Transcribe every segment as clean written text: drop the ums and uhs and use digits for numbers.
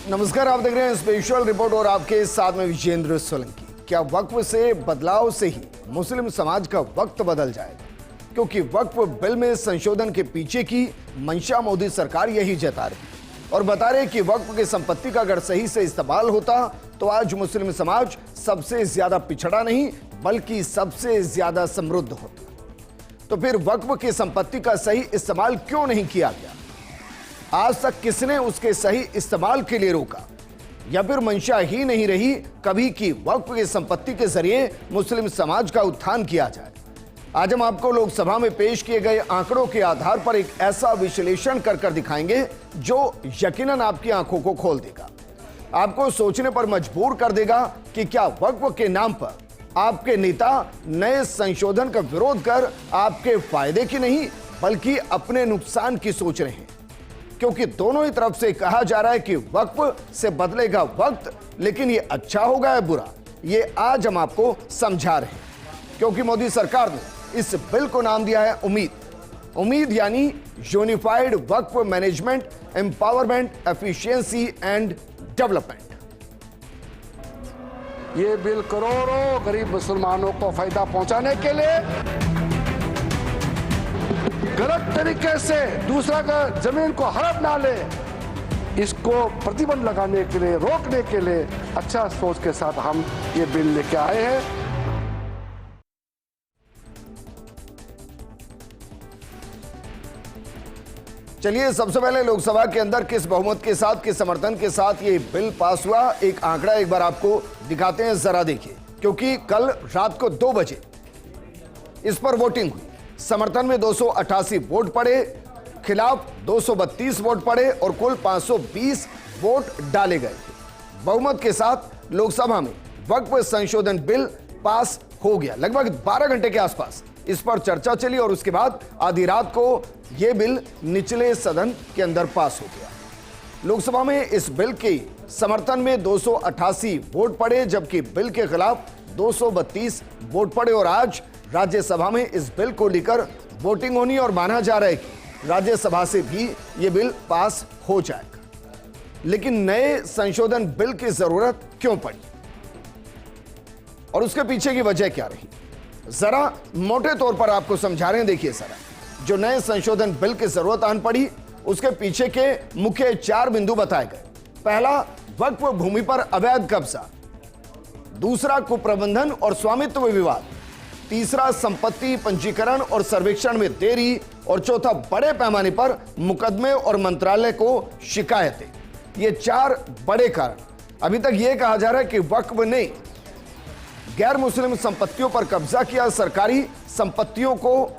नमस्कार, आप देख रहे हैं स्पेशल रिपोर्ट और आपके साथ में विजेंद्र सोलंकी। क्या वक्फ से बदलाव से ही मुस्लिम समाज का वक्त बदल जाएगा? क्योंकि वक्फ बिल में संशोधन के पीछे की मंशा मोदी सरकार यही जता रही और बता रहे कि वक्फ की संपत्ति का अगर सही से इस्तेमाल होता तो आज मुस्लिम समाज सबसे ज्यादा पिछड़ा नहीं बल्कि सबसे ज्यादा समृद्ध होता। तो फिर वक्फ की संपत्ति का सही इस्तेमाल क्यों नहीं किया गया? आज तक किसने उसके सही इस्तेमाल के लिए रोका? या फिर मंशा ही नहीं रही कभी कि वक्फ की संपत्ति के जरिए मुस्लिम समाज का उत्थान किया जाए? आज हम आपको लोकसभा में पेश किए गए आंकड़ों के आधार पर एक ऐसा विश्लेषण कर दिखाएंगे जो यकीनन आपकी आंखों को खोल देगा, आपको सोचने पर मजबूर कर देगा कि क्या वक्फ के नाम पर आपके नेता नए संशोधन का विरोध कर आपके फायदे की नहीं बल्कि अपने नुकसान की सोच रहे हैं। क्योंकि दोनों ही तरफ से कहा जा रहा है कि वक्फ से बदलेगा वक्त, लेकिन ये अच्छा होगा या बुरा, ये आज हम आपको समझा रहे हैं। क्योंकि मोदी सरकार ने इस बिल को नाम दिया है उम्मीद यानी unified Waqf management, empowerment, efficiency and development. ये बिल करोड़ों गरीब मुसलमानों को फायदा पहुंचाने के लिए, गलत तरीके से दूसरा का जमीन को हड़प ना ले, इसको प्रतिबंध लगाने के लिए, रोकने के लिए अच्छा सोच के साथ हम ये बिल लेके आए हैं। चलिए, सबसे पहले लोकसभा के अंदर किस बहुमत के साथ, किस समर्थन के साथ ये बिल पास हुआ, एक आंकड़ा एक बार आपको दिखाते हैं, जरा देखिए। क्योंकि कल रात को 2 बजे इस पर वोटिंग हुई। समर्थन में 288 वोट पड़े, खिलाफ 232 वोट पड़े और कुल 520 वोट डाले गए थे। बहुमत के साथ लोकसभा में वक्फ संशोधन बिल पास हो गया। लगभग 12 घंटे के आसपास इस पर चर्चा चली और उसके बाद आधी रात को यह बिल निचले सदन के अंदर पास हो गया। लोकसभा में इस बिल के समर्थन में 288 वोट पड़े, जबकि बिल के खिलाफ 232 वोट पड़े और आज राज्यसभा में इस बिल को लेकर वोटिंग होनी और माना जा रहा है कि राज्यसभा से भी यह बिल पास हो जाएगा। लेकिन नए संशोधन बिल की जरूरत क्यों पड़ी और उसके पीछे की वजह क्या रही, जरा मोटे तौर पर आपको समझा रहे हैं। देखिए जरा, जो नए संशोधन बिल की जरूरत आन पड़ी उसके पीछे के मुख्य 4 बिंदु बताए गए। पहला, वक्फ भूमि पर अवैध कब्जा। दूसरा, कुप्रबंधन और स्वामित्व विवाद। तीसरा, संपत्ति पंजीकरण और सर्वेक्षण में देरी। और चौथा, बड़े पैमाने पर मुकदमे और मंत्रालय को शिकायतें। ये 4 बड़े कारण। अभी तक यह कहा जा रहा है कि वक्फ ने गैर मुस्लिम संपत्तियों पर कब्जा किया। सरकारी संपत्तियों को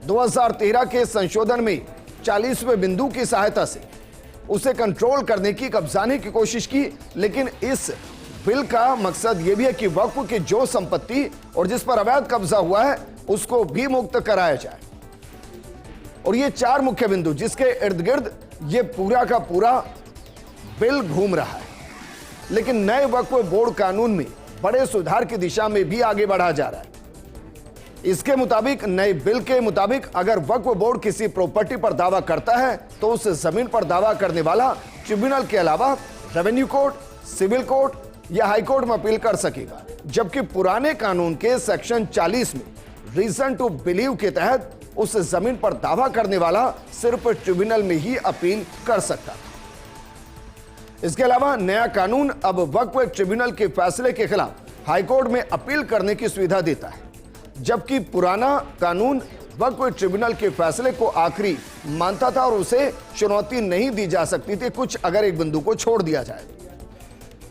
2013 के संशोधन में 40वें बिंदु की सहायता से उसे कंट्रोल करने की, कब्जाने की कोशिश की। लेकिन इस बिल का मकसद यह भी है कि वक्फ की जो संपत्ति और जिस पर अवैध कब्जा हुआ है उसको भी मुक्त कराया जाए। और ये 4 मुख्य बिंदु जिसके इर्द गिर्द ये पूरा का पूरा बिल घूम रहा है। लेकिन नए वक्फ बोर्ड कानून में बड़े सुधार की दिशा में भी आगे बढ़ा जा रहा है। इसके मुताबिक, नए बिल के मुताबिक, अगर वक्फ बोर्ड किसी प्रॉपर्टी पर दावा करता है तो उस जमीन पर दावा करने वाला ट्रिब्यूनल के अलावा रेवेन्यू कोर्ट, सिविल कोर्ट या हाई कोर्ट में अपील कर सकेगा। जबकि पुराने कानून के सेक्शन 40 में रीजन टू बिलीव के तहत उस जमीन पर दावा करने वाला सिर्फ ट्रिब्यूनल में ही अपील कर सकता। इसके अलावा नया कानून अब वक्फ ट्रिब्यूनल के फैसले के खिलाफ हाईकोर्ट में अपील करने की सुविधा देता है, जबकि पुराना कानून वक्फ ट्रिब्यूनल के फैसले को आखिरी मानता था और उसे चुनौती नहीं दी जा सकती थी, कुछ अगर एक बिंदु को छोड़ दिया जाए।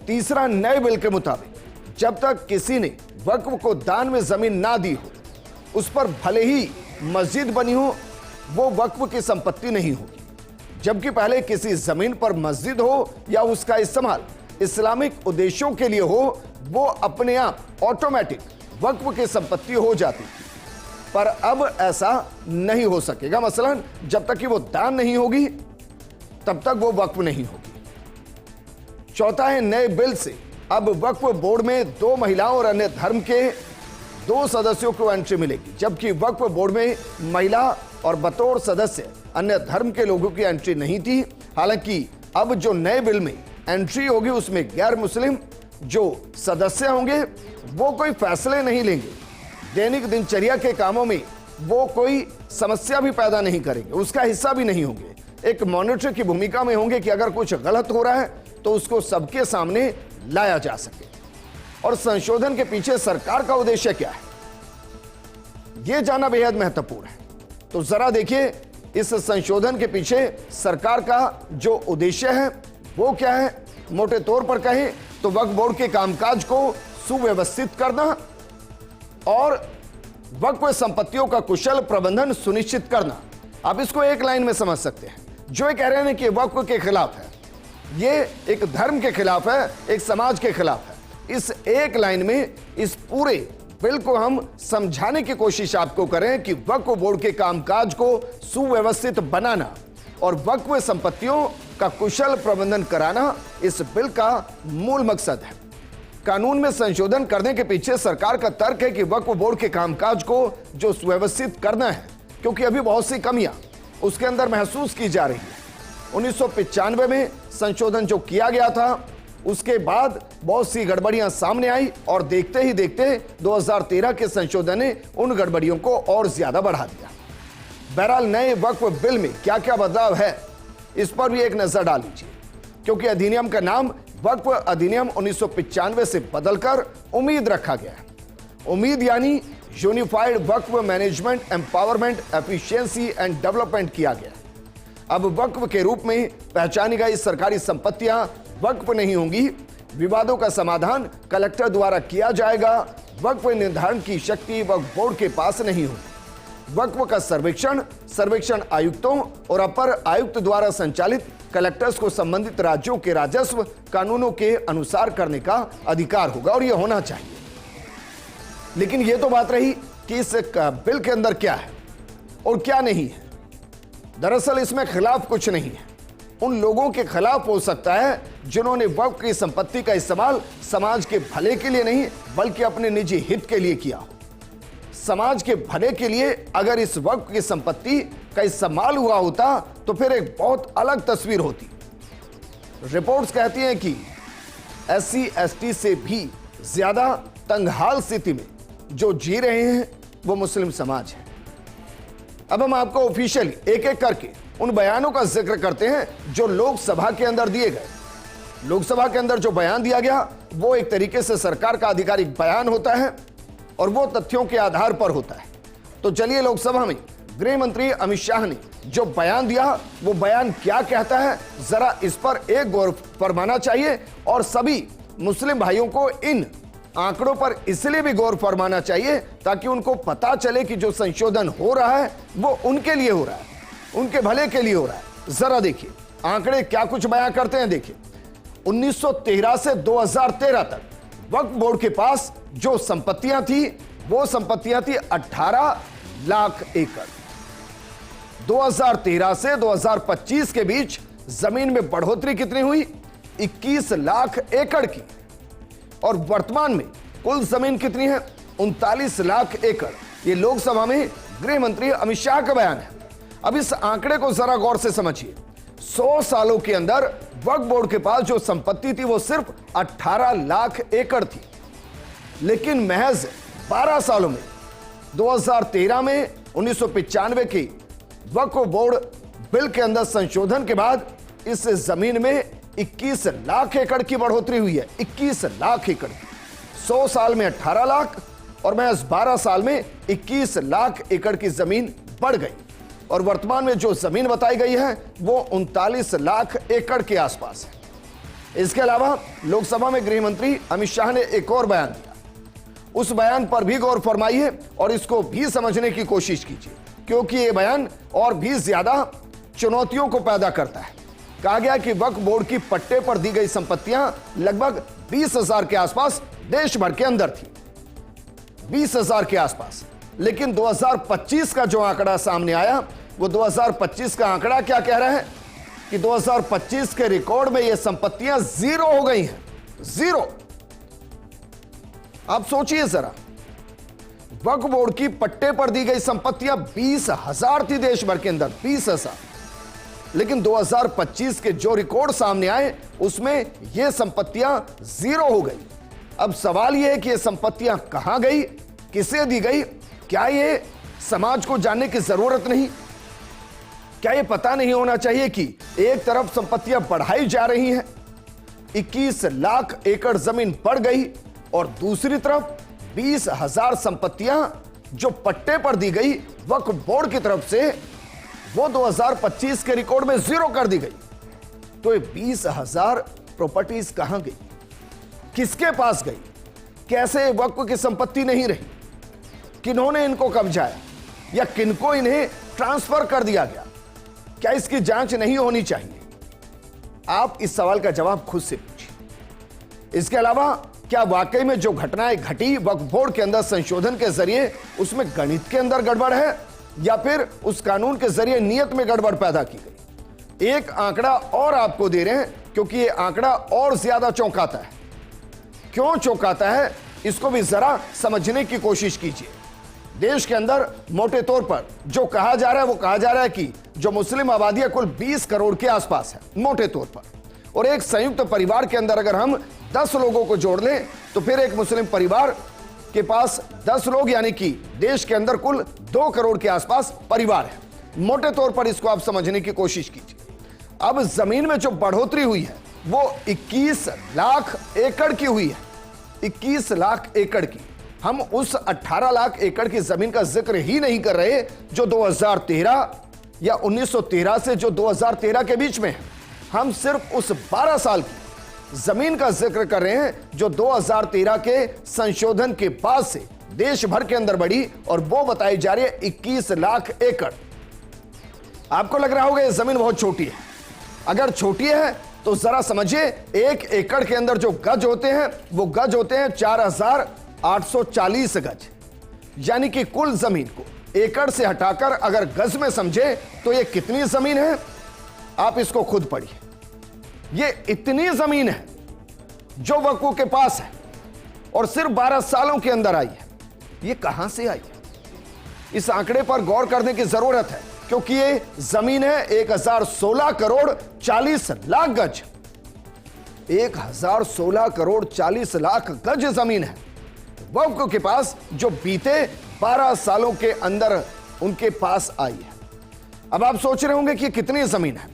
तीसरा, नए बिल के मुताबिक जब तक किसी ने वक्फ को दान में जमीन ना दी हो, उस पर भले ही मस्जिद बनी हो, वो वक्फ की संपत्ति नहीं होगी। जबकि पहले किसी जमीन पर मस्जिद हो या उसका इस्तेमाल इस्लामिक उद्देश्यों के लिए हो, वो अपने आप ऑटोमेटिक वक्फ की संपत्ति हो जाती थी। पर अब ऐसा नहीं हो सकेगा। मसलन जब तक कि वो दान नहीं होगी तब तक वो वक्फ नहीं होगी। चौथा है, नए बिल से अब वक्फ बोर्ड में 2 महिलाओं और अन्य धर्म के 2 सदस्यों को एंट्री मिलेगी, जबकि वक्फ बोर्ड में महिला और बतौर सदस्य अन्य धर्म के लोगों की एंट्री नहीं थी। हालांकि अब जो नए बिल में एंट्री होगी उसमें गैर मुस्लिम जो सदस्य होंगे वो कोई फैसले नहीं लेंगे, दैनिक दिनचर्या के कामों में वो कोई समस्या भी पैदा नहीं करेंगे, उसका हिस्सा भी नहीं होंगे, एक मॉनिटर की भूमिका में होंगे कि अगर कुछ गलत हो रहा है तो उसको सबके सामने लाया जा सके। और संशोधन के पीछे सरकार का उद्देश्य क्या है, यह जानना बेहद महत्वपूर्ण है। तो जरा देखिए इस संशोधन के पीछे सरकार का जो उद्देश्य है वो क्या है। मोटे तौर पर कहें तो वक्फ बोर्ड के कामकाज को सुव्यवस्थित करना और वक्फ संपत्तियों का कुशल प्रबंधन सुनिश्चित करना। आप इसको एक लाइन में समझ सकते हैं। जो ये कह रहे हैं कि वक्फ के खिलाफ है, ये एक धर्म के खिलाफ है, एक समाज के खिलाफ है, इस एक लाइन में इस पूरे बिल को हम समझाने की कोशिश आपको करें कि वक्फ बोर्ड के कामकाज को सुव्यवस्थित बनाना और वक्फ संपत्तियों का कुशल प्रबंधन कराना इस बिल का मूल मकसद है। कानून में संशोधन करने के पीछे सरकार का तर्क है कि वक्फ बोर्ड के कामकाज को जो सुव्यवस्थित करना है, क्योंकि अभी बहुत सी कमियां उसके अंदर महसूस की जा रही है। 1995 में संशोधन जो किया गया था उसके बाद बहुत सी गड़बड़ियां सामने आई और देखते ही देखते 2013 के संशोधन ने उन गड़बड़ियों को और ज्यादा बढ़ा दिया। बहरहाल नए वक्फ बिल में क्या क्या बदलाव है इस पर भी एक नजर डाल लीजिए, क्योंकि अधिनियम का नाम वक्फ अधिनियम 1995 से बदलकर उम्मीद रखा गया है। उम्मीद यानी unified Waqf management empowerment efficiency and development किया गया। अब वक्फ के रूप में पहचानी गई सरकारी संपत्तियां वक्फ नहीं होंगी, विवादों का समाधान कलेक्टर द्वारा किया जाएगा, वक्फ निर्धारण की शक्ति वक्फ बोर्ड के पास नहीं होगी। वक्फ का सर्वेक्षण आयुक्तों और अपर आयुक्त द्वारा संचालित कलेक्टर्स को संबंधित राज्यों के राजस्व कानूनों के अनुसार करने का अधिकार होगा और यह होना चाहिए। लेकिन यह तो बात रही कि इस बिल के अंदर क्या है और क्या नहीं है। दरअसल इसमें खिलाफ कुछ नहीं है। उन लोगों के खिलाफ हो सकता है जिन्होंने वक्फ की संपत्ति का इस्तेमाल समाज के भले के लिए नहीं बल्कि अपने निजी हित के लिए किया हो। समाज के भले के लिए अगर इस वक्फ की संपत्ति का इस्तेमाल हुआ होता तो फिर एक बहुत अलग तस्वीर होती। रिपोर्ट्स कहती हैं कि SC ST से भी ज्यादा तंगहाल स्थिति में जो जी रहे हैं वो मुस्लिम समाज है। अब हम आपको ऑफिशियली एक एक करके उन बयानों का जिक्र करते हैं जो लोकसभा के अंदर दिए गए। लोकसभा के अंदर जो बयान दिया गया वो एक तरीके से सरकार का आधिकारिक बयान होता है और वो तथ्यों के आधार पर होता है। तो चलिए लोकसभा में गृह मंत्री अमित शाह ने जो बयान दिया वो बयान क्या कहता है, जरा इस पर एक गौर फरमाना चाहिए और सभी मुस्लिम भाइयों को इन आंकड़ों पर इसलिए भी गौर फरमाना चाहिए ताकि उनको पता चले कि जो संशोधन हो रहा है वो उनके लिए हो रहा है, उनके भले के लिए हो रहा है। जरा देखिए आंकड़े क्या कुछ बयान करते हैं। देखिए 1913 से 2013 तक वक्फ बोर्ड के पास जो संपत्तियां थी वो संपत्तियां थी 18 लाख एकड़। 2013 से 2025 के बीच जमीन में बढ़ोतरी कितनी हुई, 21 लाख एकड़ की। और वर्तमान में कुल जमीन कितनी है, 39 लाख एकड़। ये लोकसभा में गृह मंत्री अमित शाह का बयान है। अब इस आंकड़े को जरा गौर से समझिए। 100 सालों के अंदर वक्फ बोर्ड के पास जो संपत्ति थी वो सिर्फ 18 लाख एकड़ थी, लेकिन महज 12 सालों में 2013 में 1995 के वक्फ बोर्ड बिल के अंदर संशोधन के बाद इस जमीन में 21 लाख एकड़ की बढ़ोतरी हुई है। 21 लाख एकड़, 100 साल में 18 लाख और महज 12 साल में 21 लाख एकड़ की जमीन बढ़ गई। और वर्तमान में जो जमीन बताई गई है वो 39 लाख एकड़ के आसपास है। इसके अलावा लोकसभा में गृह मंत्री अमित शाह ने एक और बयान दिया। उस बयान पर भी गौर फरमाइए और इसको भी समझने की कोशिश कीजिए, क्योंकि यह बयान और भी ज्यादा चुनौतियों को पैदा करता है। कहा गया कि वक्फ बोर्ड की पट्टे पर दी गई संपत्तियां लगभग 20,000 के आसपास देश भर के अंदर थी, 20,000 के आसपास। लेकिन 2025 का जो आंकड़ा सामने आया वो 2025 का आंकड़ा क्या कह रहा है कि 2025 के रिकॉर्ड में ये संपत्तियां जीरो हो गई हैं, जीरो। आप सोचिए जरा, वक्फ बोर्ड की पट्टे पर दी गई संपत्तियां 20,000 थी देश भर के अंदर, 20,000। लेकिन 2025 के जो रिकॉर्ड सामने आए उसमें ये संपत्तियां जीरो हो गई। अब सवाल यह है कि ये संपत्तियां कहां गई, किसे दी गई? क्या ये समाज को जानने की जरूरत नहीं? क्या ये पता नहीं होना चाहिए कि एक तरफ संपत्तियां बढ़ाई जा रही हैं, 21 लाख एकड़ जमीन बढ़ गई, और दूसरी तरफ 20,000 संपत्तियां जो पट्टे पर दी गई वक्फ बोर्ड की तरफ से, वो 2025 के रिकॉर्ड में जीरो कर दी गई। तो ये 20,000 प्रॉपर्टीज कहां गई, किसके पास गई, कैसे वक्फ की संपत्ति नहीं रही, किन्होंने इनको कब्जाया या किनको इन्हें ट्रांसफर कर दिया गया? क्या इसकी जांच नहीं होनी चाहिए? आप इस सवाल का जवाब खुद से पूछिए। इसके अलावा क्या वाकई में जो घटनाएं घटी वक्फ बोर्ड के अंदर संशोधन के जरिए, उसमें गणित के अंदर गड़बड़ है या फिर उस कानून के जरिए नियत में गड़बड़ पैदा की गई? एक आंकड़ा और आपको दे रहे हैं क्योंकि यह आंकड़ा और ज्यादा चौंकाता है। क्यों चौंकाता है, इसको भी जरा समझने की कोशिश कीजिए। देश के अंदर मोटे तौर पर जो कहा जा रहा है, वो कहा जा रहा है कि जो मुस्लिम आबादी है कुल 20 करोड़ के आसपास है मोटे तौर पर, और एक संयुक्त परिवार के अंदर अगर हम 10 लोगों को जोड़ लें तो फिर एक मुस्लिम परिवार के पास 10 लोग, यानी कि देश के अंदर कुल 2 करोड़ के आसपास परिवार है। मोटे तौर पर इसको आप समझने की कोशिश कीजिए। अब जमीन में जो बढ़ोतरी हुई है वो 21 लाख एकड़ की हुई है, 21 लाख एकड़ की। हम उस 18 लाख एकड़ की जमीन का जिक्र ही नहीं कर रहे जो 2013 या 1913 से जो 2013 के बीच में है। हम सिर्फ उस 12 साल की जमीन का जिक्र कर रहे हैं जो 2013 के संशोधन के बाद से देश भर के अंदर बढ़ी, और वो बताई जा रही है 21 लाख एकड़। आपको लग रहा होगा ये जमीन बहुत छोटी है। अगर छोटी है तो जरा समझिए, 1 एकड़ के अंदर जो गज होते हैं वो गज होते हैं 4,840 गज, यानी कि कुल जमीन को एकड़ से हटाकर अगर गज में समझे तो ये कितनी जमीन है, आप इसको खुद पढ़िए। ये इतनी जमीन है जो वक्फ के पास है और सिर्फ 12 सालों के अंदर आई है। ये कहां से आई है, इस आंकड़े पर गौर करने की जरूरत है, क्योंकि ये जमीन है 1016 करोड़ 40 लाख गज। 1016 करोड़ 40 लाख गज जमीन है वक्फ के पास, जो बीते 12 सालों के अंदर उनके पास आई है। अब आप सोच रहे होंगे कि कितनी जमीन है।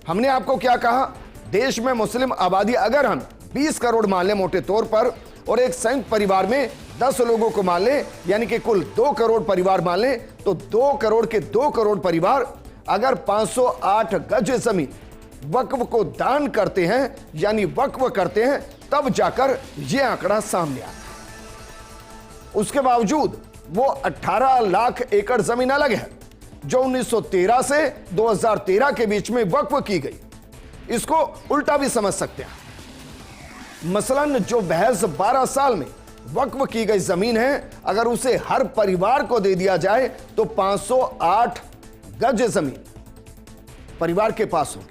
हमने आपको क्या कहा, देश में मुस्लिम आबादी अगर हम 20 करोड़ मान लें मोटे तौर पर, और एक संयुक्त परिवार में 10 लोगों को मान लें, यानी कि कुल 2 करोड़ परिवार मान लें, तो 2 करोड़ के 2 करोड़ परिवार अगर 508 गज जमीन वक्फ को दान करते हैं, यानी वक्फ करते हैं, तब जाकर यह आंकड़ा सामने आता है। उसके बावजूद वो 18 लाख एकड़ जमीन अलग है जो 1913 से 2013 के बीच में वक्फ की गई। इसको उल्टा भी समझ सकते हैं। मसलन जो महज 12 साल में वक्फ की गई जमीन है, अगर उसे हर परिवार को दे दिया जाए तो 508 गज जमीन परिवार के पास होगी।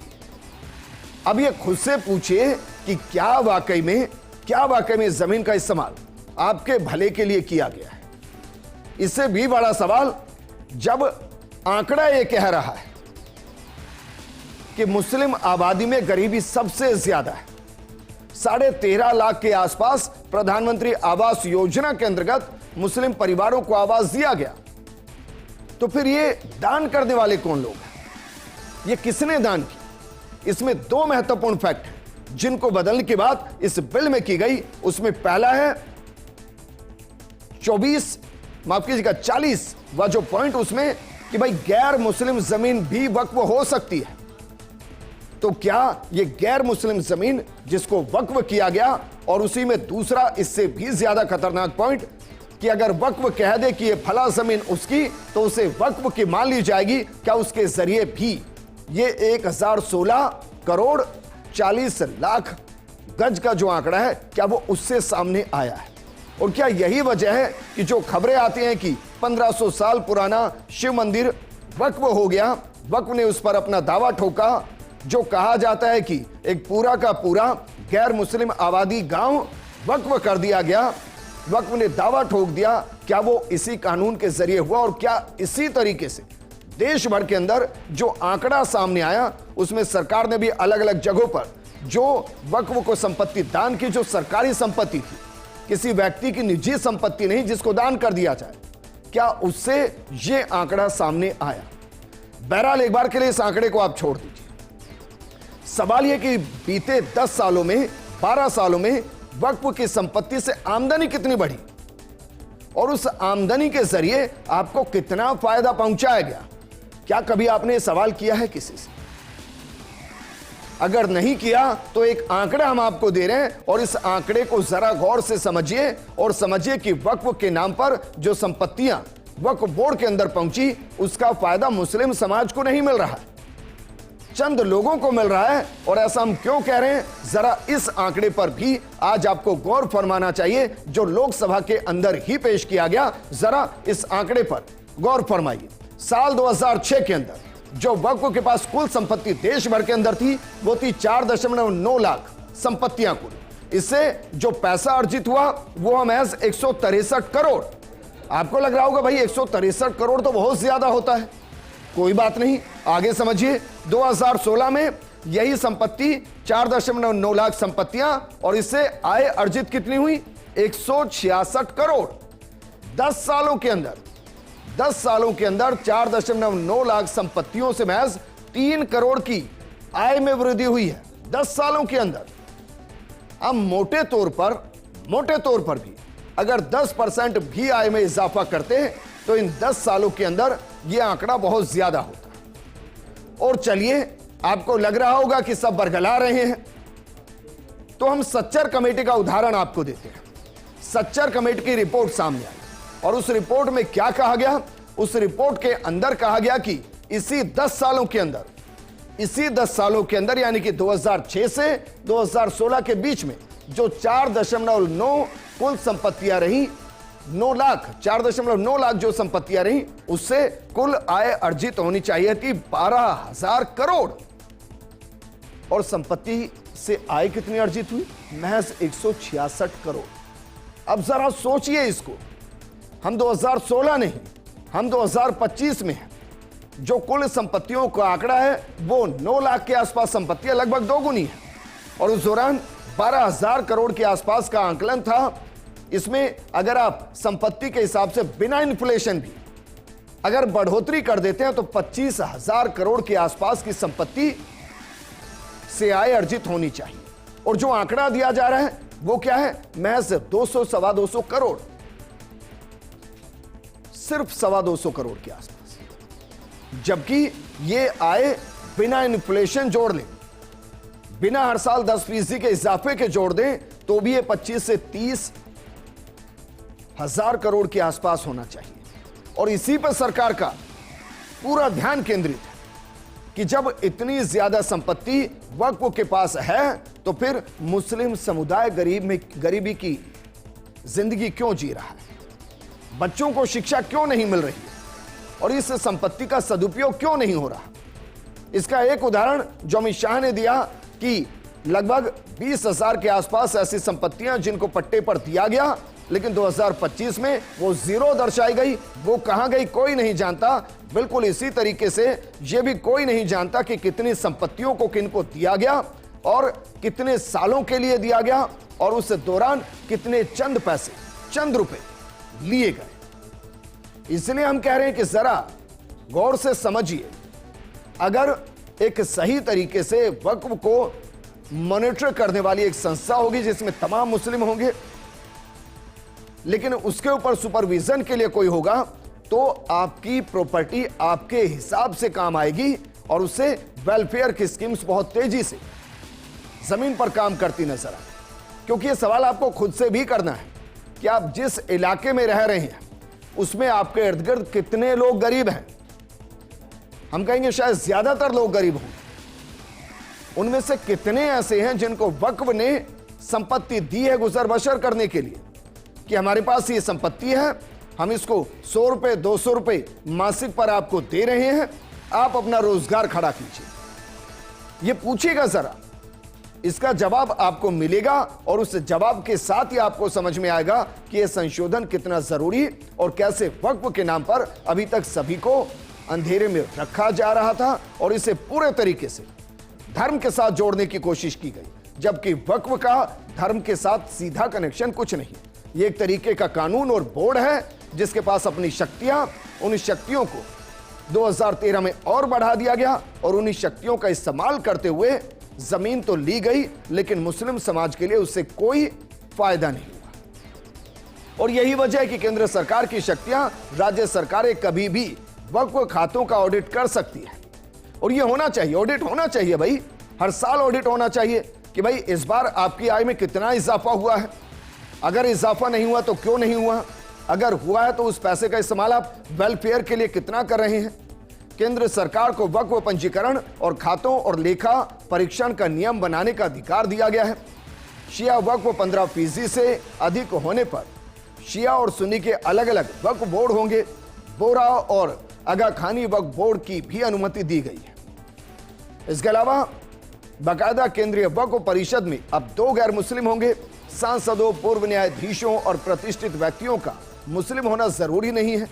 अब ये खुद से पूछिए कि क्या वाकई में जमीन का इस्तेमाल आपके भले के लिए किया गया है। इससे भी बड़ा सवाल, जब आंकड़ा ये कह रहा है कि मुस्लिम आबादी में गरीबी सबसे ज्यादा है, 13.5 लाख के आसपास प्रधानमंत्री आवास योजना के अंतर्गत मुस्लिम परिवारों को आवास दिया गया, तो फिर ये दान करने वाले कौन लोग हैं, ये किसने दान की? इसमें 2 महत्वपूर्ण फैक्ट हैं जिनको बदलने की बात इस बिल में की गई। उसमें पहला है 40 वह जो पॉइंट उसमें कि भाई गैर मुस्लिम जमीन भी वक्फ हो सकती है। तो क्या ये गैर मुस्लिम जमीन जिसको वक्फ किया गया, और उसी में दूसरा इससे भी ज्यादा खतरनाक पॉइंट कि अगर वक्फ कह दे कि ये फला जमीन उसकी, तो उसे वक्फ की मान ली जाएगी। क्या उसके जरिए भी ये 1016 करोड़ 40 लाख गज का जो आंकड़ा है, क्या वो उससे सामने आया है? और क्या यही वजह है कि जो खबरें आती हैं कि 1500 साल पुराना शिव मंदिर वक्फ हो गया, वक्फ ने उस पर अपना दावा ठोका, जो कहा जाता है कि एक पूरा का पूरा गैर मुस्लिम आबादी गांव वक्फ कर दिया गया, वक्फ ने दावा ठोक दिया, क्या वो इसी कानून के जरिए हुआ? और क्या इसी तरीके से देश भर के अंदर जो आंकड़ा सामने आया उसमें सरकार ने भी अलग अलग जगहों पर जो वक्फ को संपत्ति दान की, जो सरकारी संपत्ति थी, किसी व्यक्ति की निजी संपत्ति नहीं जिसको दान कर दिया जाए, क्या उससे यह आंकड़ा सामने आया? बहरहाल एक बार के लिए इस आंकड़े को आप छोड़ दीजिए। सवाल यह कि बीते 10 सालों में, 12 सालों में वक्फ की संपत्ति से आमदनी कितनी बढ़ी और उस आमदनी के जरिए आपको कितना फायदा पहुंचाया गया? क्या कभी आपने यह सवाल किया है किसी से? अगर नहीं किया तो एक आंकड़ा हम आपको दे रहे हैं और इस आंकड़े को जरा गौर से समझिए और समझिए कि वक्फ के नाम पर जो संपत्तियां वक्फ बोर्ड के अंदर पहुंची उसका फायदा मुस्लिम समाज को नहीं मिल रहा है, चंद लोगों को मिल रहा है। और ऐसा हम क्यों कह रहे हैं, जरा इस आंकड़े पर भी आज आपको गौर फरमाना चाहिए जो लोकसभा के अंदर ही पेश किया गया। जरा इस आंकड़े पर गौर फरमाइए। साल 2006 के अंदर जो वक्फ के पास कुल संपत्ति देश भर के अंदर थी वो थी 4.9 लाख संपत्तियां कुल। इससे जो पैसा अर्जित हुआ वो महज 163 करोड़। आपको लग रहा होगा भाई 163 करोड़ तो बहुत ज्यादा होता है। कोई बात नहीं, आगे समझिए। 2016 में यही संपत्ति 4.9 लाख संपत्तियां और इससे आय अर्जित कितनी हुई? 166 करोड़। 10 सालों के अंदर 4.9 लाख संपत्तियों से महज 3 करोड़ की आय में वृद्धि हुई है 10 सालों के अंदर। अब मोटे तौर पर भी अगर 10% भी आय में इजाफा करते हैं तो इन 10 सालों के अंदर यह आंकड़ा बहुत ज्यादा होता है। और चलिए, आपको लग रहा होगा कि सब बरगला रहे हैं, तो हम सच्चर कमेटी का उदाहरण आपको देते हैं। सच्चर कमेटी की रिपोर्ट सामने आई और उस रिपोर्ट में क्या कहा गया? उस रिपोर्ट के अंदर कहा गया कि इसी 10 सालों के अंदर यानी कि 2006 से 2016 के बीच में जो 4.9 कुल संपत्तियां रही, 4.9 लाख जो संपत्तियां रही, उससे कुल आय अर्जित होनी चाहिए थी 12,000 करोड़। और संपत्ति से आय कितनी अर्जित हुई? महज 166 करोड़। अब जरा सोचिए इसको, हम 2016 नहीं, हम 2025 में हैं। जो कुल संपत्तियों का आंकड़ा है वो 9 लाख के आसपास संपत्तियां लगभग दोगुनी है और उस दौरान 12,000 करोड़ के आसपास का आंकलन था। इसमें अगर आप संपत्ति के हिसाब से बिना इन्फ्लेशन भी अगर बढ़ोतरी कर देते हैं तो 25,000 करोड़ के आसपास की संपत्ति से आय अर्जित होनी चाहिए। और जो आंकड़ा दिया जा रहा है वो क्या है? महज 200-225 करोड़, सिर्फ 225 करोड़ के आसपास। जबकि ये आय बिना इन्फ्लेशन जोड़ लें, बिना हर साल 10% के इजाफे के जोड़ दें तो भी ये 25 से 30 हजार करोड़ के आसपास होना चाहिए। और इसी पर सरकार का पूरा ध्यान केंद्रित है कि जब इतनी ज्यादा संपत्ति वक्फ के पास है तो फिर मुस्लिम समुदाय गरीबी की जिंदगी क्यों जी रहा है, बच्चों को शिक्षा क्यों नहीं मिल रही है और इस संपत्ति का सदुपयोग क्यों नहीं हो रहा। इसका एक उदाहरण जो अमित शाह ने दिया कि लगभग 20,000 के आसपास ऐसी संपत्तियां जिनको पट्टे पर दिया गया लेकिन 2025 में वो जीरो दर्शाई गई। वो कहां गई कोई नहीं जानता। बिल्कुल इसी तरीके से ये भी कोई नहीं जानता कि कितनी संपत्तियों को किनको दिया गया और कितने सालों के लिए दिया गया और उस दौरान कितने चंद पैसे, चंद रुपए लिए गए। इसलिए हम कह रहे हैं कि जरा गौर से समझिए। अगर एक सही तरीके से वक्फ को मॉनिटर करने वाली एक संस्था होगी जिसमें तमाम मुस्लिम होंगे, लेकिन उसके ऊपर सुपरविजन के लिए कोई होगा तो आपकी प्रॉपर्टी आपके हिसाब से काम आएगी और उससे वेलफेयर की स्कीम्स बहुत तेजी से जमीन पर काम करती नजर आए। क्योंकि यह सवाल आपको खुद से भी करना है कि आप जिस इलाके में रह रहे हैं उसमें आपके इर्द गिर्द कितने लोग गरीब हैं। हम कहेंगे शायद ज्यादातर लोग गरीब हों, उनमें से कितने ऐसे हैं जिनको वक्फ ने संपत्ति दी है गुजर बसर करने के लिए कि हमारे पास ये संपत्ति है, हम इसको 100 रुपए 200 रुपए मासिक पर आपको दे रहे हैं, आप अपना रोजगार खड़ा कीजिए। ये पूछिएगा जरा, इसका जवाब आपको मिलेगा और उस जवाब के साथ ही आपको समझ में आएगा कि यह संशोधन कितना जरूरी और कैसे वक्फ के नाम पर अभी तक सभी को अंधेरे में रखा जा रहा था और इसे पूरे तरीके से धर्म के साथ जोड़ने की कोशिश की गई, जबकि वक्फ का धर्म के साथ सीधा कनेक्शन कुछ नहीं। ये एक तरीके का कानून और बोर्ड है जिसके पास अपनी शक्तियां, उन शक्तियों को 2013 में और बढ़ा दिया गया और उन्हीं शक्तियों का इस्तेमाल करते हुए जमीन तो ली गई, लेकिन मुस्लिम समाज के लिए उससे कोई फायदा नहीं हुआ। और यही वजह है कि केंद्र सरकार की शक्तियां राज्य सरकारें कभी भी वक्फ खातों का ऑडिट कर सकती है। और ये होना चाहिए, ऑडिट होना चाहिए भाई, हर साल ऑडिट होना चाहिए कि भाई इस बार आपकी आय में कितना इजाफा हुआ है, अगर इजाफा नहीं हुआ तो क्यों नहीं हुआ, अगर हुआ है तो उस पैसे का इस्तेमाल आप वेलफेयर के लिए कितना कर रहे हैं। केंद्र सरकार को वक्फ पंजीकरण और खातों और लेखा परीक्षण का नियम बनाने का अधिकार दिया गया है। शिया वक्फ 15% से अधिक होने पर शिया और सुन्नी के अलग अलग वक्फ बोर्ड होंगे। बोरा और आगा खानी वक्फ बोर्ड की भी अनुमति दी गई है। इसके अलावा बाकायदा केंद्रीय वक्फ परिषद में अब 2 गैर मुस्लिम होंगे। सांसदों, पूर्व न्यायाधीशों और प्रतिष्ठित व्यक्तियों का मुस्लिम होना जरूरी नहीं है।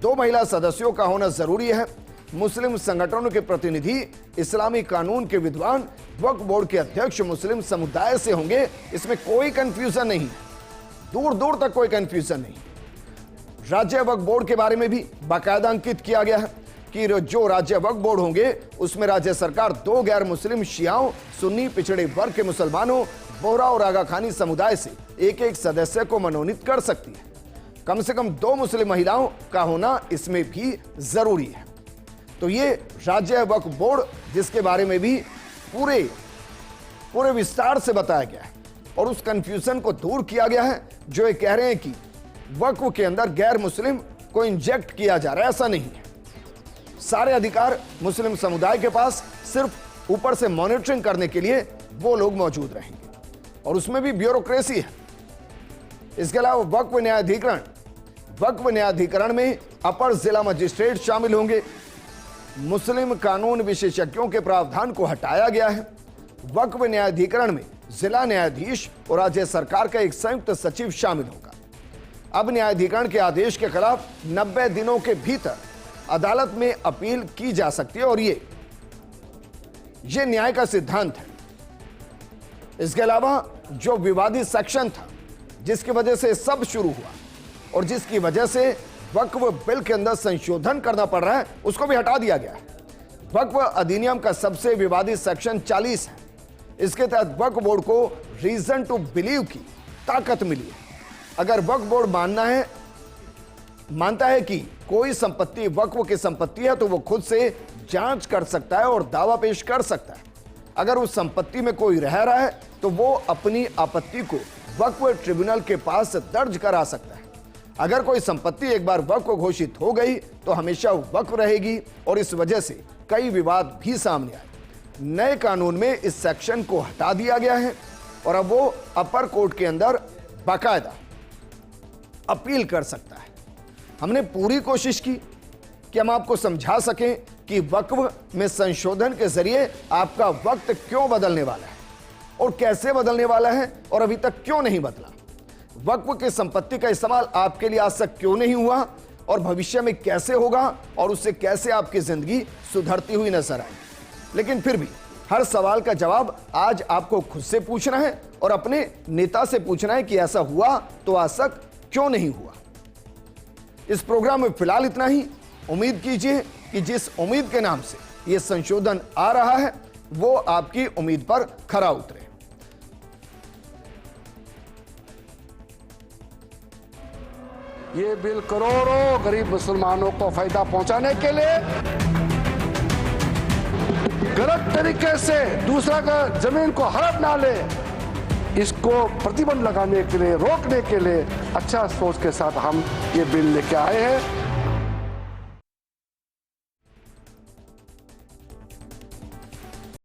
2 महिला सदस्यों का होना जरूरी है। मुस्लिम संगठनों के प्रतिनिधि, इस्लामी कानून के विद्वान, वक्फ बोर्ड के अध्यक्ष मुस्लिम समुदाय से होंगे। इसमें कोई कंफ्यूजन नहीं है, दूर दूर तक कोई कंफ्यूजन नहीं। राज्य वक्फ बोर्ड के बारे में भी बाकायदा अंकित किया गया है कि जो राज्य वक्फ बोर्ड होंगे उसमें राज्य सरकार 2 गैर मुस्लिम शियाओं, सुन्नी पिछड़े वर्ग के मुसलमानों, बोहरा और आगा खानी समुदाय से एक सदस्य को मनोनीत कर सकती है। कम से कम 2 मुस्लिम महिलाओं का होना इसमें भी जरूरी है। तो ये राज्य वक्फ बोर्ड जिसके बारे में भी पूरे विस्तार से बताया गया है और उस कंफ्यूजन को दूर किया गया है जो ये कह रहे हैं कि वक्फ के अंदर गैर मुस्लिम को इंजेक्ट किया जा रहा है। ऐसा नहीं है, सारे अधिकार मुस्लिम समुदाय के पास, सिर्फ ऊपर से मॉनिटरिंग करने के लिए वो लोग मौजूद रहेंगे और उसमें भी ब्यूरोक्रेसी है। इसके अलावा वक्फ न्यायाधिकरण में अपर जिला मजिस्ट्रेट शामिल होंगे। मुस्लिम कानून विशेषज्ञों के प्रावधान को हटाया गया है। वक्फ न्यायाधिकरण में जिला न्यायाधीश और राज्य सरकार का एक संयुक्त सचिव शामिल होगा। अब न्यायाधिकरण के आदेश के खिलाफ 90 दिनों के भीतर अदालत में अपील की जा सकती है और ये न्याय का सिद्धांत है। इसके अलावा जो विवादित सेक्शन था जिसकी वजह से सब शुरू हुआ और जिसकी वजह से वक्फ बिल के अंदर संशोधन करना पड़ रहा है, उसको भी हटा दिया गया है। वक्फ अधिनियम का सबसे विवादित सेक्शन 40 है। इसके तहत वक्फ बोर्ड को रीजन टू बिलीव की ताकत मिली है। अगर वक्फ बोर्ड मानता है कि कोई संपत्ति वक्फ की संपत्ति है तो वो खुद से जांच कर सकता है और दावा पेश कर सकता है। अगर उस संपत्ति में कोई रह रहा है तो वो अपनी आपत्ति को वक्फ ट्रिब्यूनल के पास दर्ज करा सकता है। अगर कोई संपत्ति एक बार वक्फ घोषित हो गई तो हमेशा वक्फ रहेगी और इस वजह से कई विवाद भी सामने आए। नए कानून में इस सेक्शन को हटा दिया गया है और अब वो अपर कोर्ट के अंदर बाकायदा अपील कर सकता है। हमने पूरी कोशिश की कि हम आपको समझा सकें कि वक्फ में संशोधन के जरिए आपका वक्त क्यों बदलने वाला है और कैसे बदलने वाला है और अभी तक क्यों नहीं बदला। वक्फ की संपत्ति का इस्तेमाल आपके लिए आज तक क्यों नहीं हुआ और भविष्य में कैसे होगा और उससे कैसे आपकी जिंदगी सुधरती हुई नजर आएगी। लेकिन फिर भी हर सवाल का जवाब आज आपको खुद से पूछना है और अपने नेता से पूछना है कि ऐसा हुआ तो आज तक क्यों नहीं हुआ। इस प्रोग्राम में फिलहाल इतना ही। उम्मीद कीजिए कि जिस उम्मीद के नाम से यह संशोधन आ रहा है वो आपकी उम्मीद पर खरा उतरे। ये बिल करोड़ों गरीब मुसलमानों को फायदा पहुंचाने के लिए गलत तरीके से दूसरा का जमीन को हड़प ना ले, इसको प्रतिबंध लगाने के लिए, रोकने के लिए अच्छा सोच के साथ हम ये बिल लेके आए हैं।